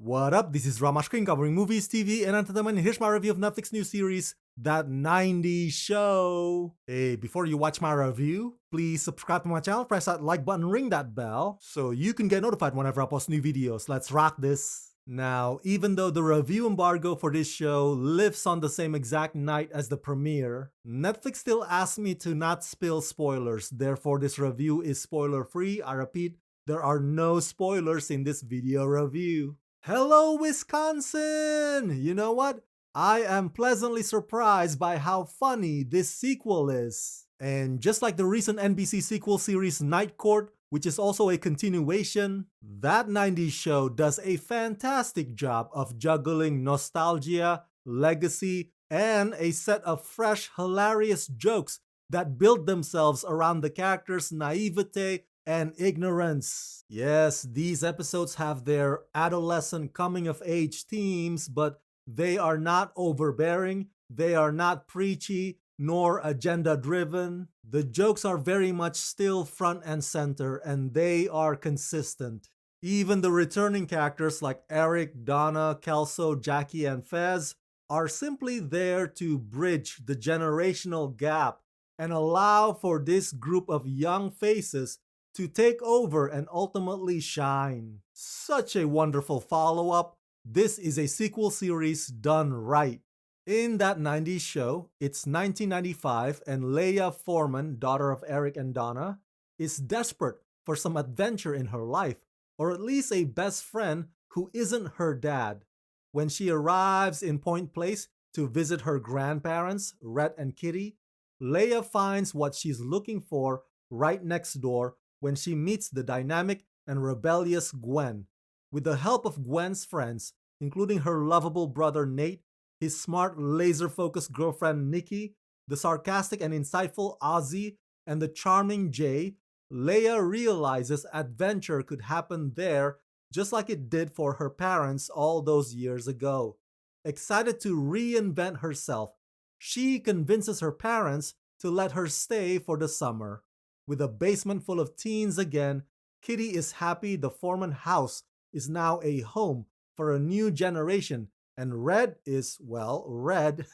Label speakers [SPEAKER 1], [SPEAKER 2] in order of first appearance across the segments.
[SPEAKER 1] What up? This is Ramashkin covering movies, TV, and entertainment. Here's my review of Netflix new series, That 90s Show. Hey, before you watch my review, please subscribe to my channel, press that like button, ring that bell, so you can get notified whenever I post new videos. Let's rock this. Now, even though the review embargo for this show lives on the same exact night as the premiere, Netflix still asked me to not spill spoilers. Therefore, this review is spoiler free. I repeat, there are no spoilers in this video review. Hello, Wisconsin! You know what? I am pleasantly surprised by how funny this sequel is. And just like the recent NBC sequel series Night Court, which is also a continuation, That 90s Show does a fantastic job of juggling nostalgia, legacy, and a set of fresh, hilarious jokes that build themselves around the characters' naivete and ignorance. Yes, these episodes have their adolescent coming of age themes, but they are not overbearing, they are not preachy, nor agenda driven. The jokes are very much still front and center, and they are consistent. Even the returning characters like Eric, Donna, Kelso, Jackie, and Fez are simply there to bridge the generational gap and allow for this group of young faces to take over and ultimately shine. Such a wonderful follow-up. This is a sequel series done right. In That 90s Show, it's 1995 and Leia Forman, daughter of Eric and Donna, is desperate for some adventure in her life, or at least a best friend who isn't her dad. When she arrives in Point Place to visit her grandparents, Rhett and Kitty, Leia finds what she's looking for right next door when she meets the dynamic and rebellious Gwen. With the help of Gwen's friends, including her lovable brother Nate, his smart, laser-focused girlfriend Nikki, the sarcastic and insightful Ozzy, and the charming Jay, Leia realizes adventure could happen there just like it did for her parents all those years ago. Excited to reinvent herself, she convinces her parents to let her stay for the summer. With a basement full of teens again, Kitty is happy the Foreman house is now a home for a new generation, and Red is, well, Red,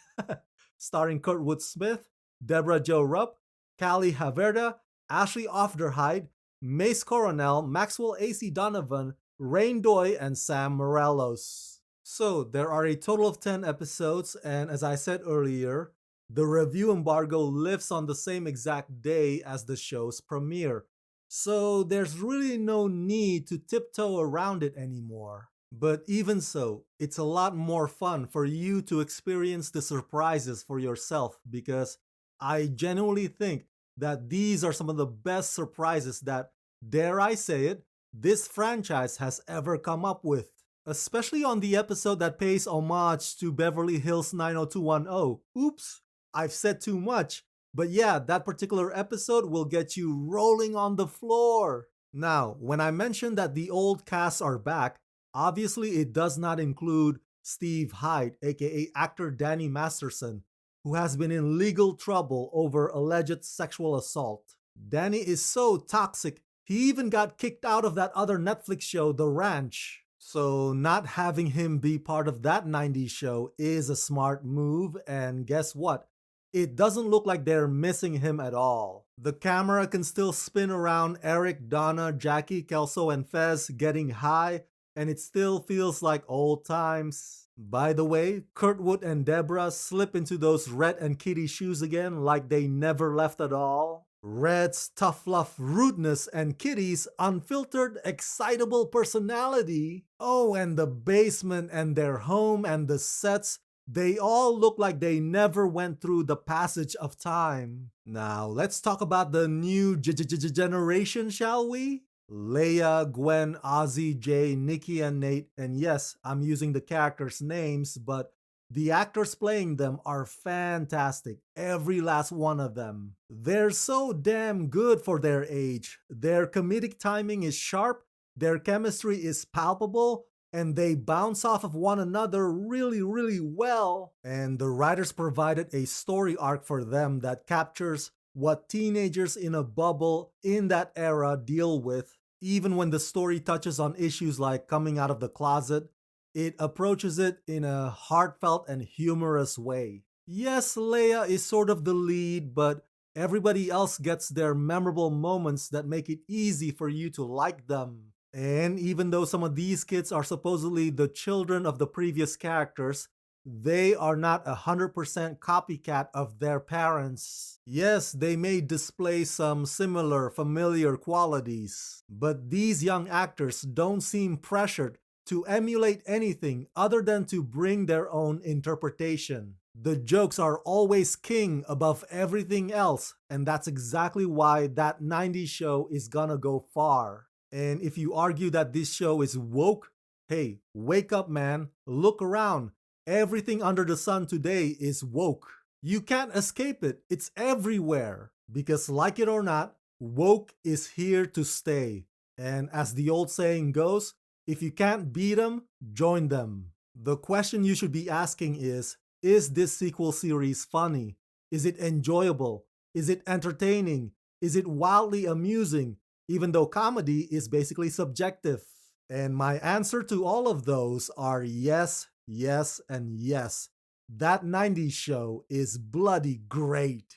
[SPEAKER 1] starring Kurtwood Smith, Deborah Jo Rupp, Callie Haverda, Ashley Ofderhyde, Mace Coronel, Maxwell A.C. Donovan, Rain Doy, and Sam Morelos. So, there are a total of 10 episodes, and as I said earlier, the review embargo lives on the same exact day as the show's premiere, so there's really no need to tiptoe around it anymore. But even so, it's a lot more fun for you to experience the surprises for yourself, because I genuinely think that these are some of the best surprises that, dare I say it, this franchise has ever come up with. Especially on the episode that pays homage to Beverly Hills 90210. Oops! I've said too much, but yeah, that particular episode will get you rolling on the floor. Now, when I mentioned that the old casts are back, obviously it does not include Steve Hyde, aka actor Danny Masterson, who has been in legal trouble over alleged sexual assault. Danny is so toxic, he even got kicked out of that other Netflix show, The Ranch. So not having him be part of That 90s Show is a smart move, and guess what? It doesn't look like they're missing him at all. The camera can still spin around Eric, Donna, Jackie, Kelso, and Fez getting high, and it still feels like old times. By the way, Kurtwood and Deborah slip into those Red and Kitty shoes again like they never left at all. Red's tough love rudeness and Kitty's unfiltered, excitable personality. Oh, and the basement and their home and the sets, they all look like they never went through the passage of time. Now, let's talk about the new generation, shall we? Leia, Gwen, Ozzy, Jay, Nikki, and Nate, and yes, I'm using the characters' names, but the actors playing them are fantastic, every last one of them. They're so damn good for their age. Their comedic timing is sharp, their chemistry is palpable, and they bounce off of one another really, really well. And the writers provided a story arc for them that captures what teenagers in a bubble in that era deal with, even when the story touches on issues like coming out of the closet, It approaches it in a heartfelt and humorous way. Yes, Leia is sort of the lead, but everybody else gets their memorable moments that make it easy for you to like them. And even though some of these kids are supposedly the children of the previous characters, they are not 100% copycat of their parents. Yes, they may display some similar familiar qualities, but these young actors don't seem pressured to emulate anything other than to bring their own interpretation. The jokes are always king above everything else, and that's exactly why that 90s show is gonna go far. And if you argue that this show is woke, hey, wake up, man. Look around. Everything under the sun today is woke. You can't escape it, it's everywhere. Because, like it or not, woke is here to stay. And as the old saying goes, if you can't beat them, join them. The question you should be asking is this sequel series funny? Is it enjoyable? Is it entertaining? Is it wildly amusing? Even though comedy is basically subjective. And my answer to all of those are yes, yes, and yes. That 90s show is bloody great.